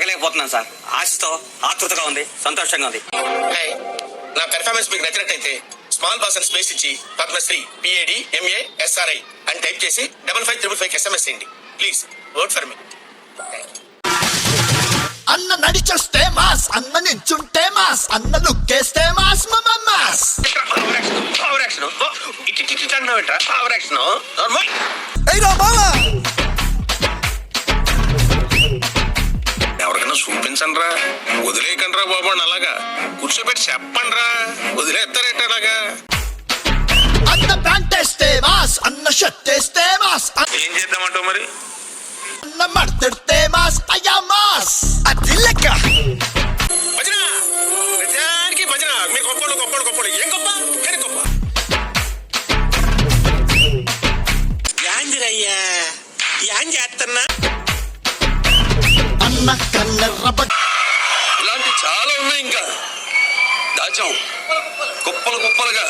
ఆగలేకపోతున్నాను sir. ఆశతో ఆతృతగా ఉంది, సంతోషంగా ఉంది. నా పెర్ఫార్మెన్స్ మీకు నచ్చినట్టయితే స్మాల్ బాస్ అని స్పేస్ ఇచ్చి పద్మశ్రీ PAD MA SRI అని టైప్ చేసి 5555 SMS చేయండి ప్లీజ్. Vote for me. అన్న నడిచొస్తే మాస్, అన్న నించుంటే మాస్, అన్న లుక్కేస్తే మాస్ మాస్. ఎవరికైనా చూపించండి రా, వదిలేయకండి రా బాబు అని అలాగా కూర్చోబెట్టి చెప్పండి రా, వదిలేస్తారేట అలాగా. అన్న ప్యాంట్ వేస్తే మాస్, అన్న షర్ట్ వేస్తే మాస్, ఏం చేద్దామంటావు మరి? అన్న మడతెడితే మాస్, అయ్యా మాస్. అది లెక్క. భజన నిజానికి భజన. మీరు గొప్పలు గొప్పలు గొప్పలు. ఏం గొప్ప కానీ గొప్ప యాందిరయ్యా యాం చేస్తున్నా. అన్న కన్నెర్ర ఇలాంటి చాలా ఉన్నాయి, ఇంకా దాచాం కుప్పలు కుప్పలుగా.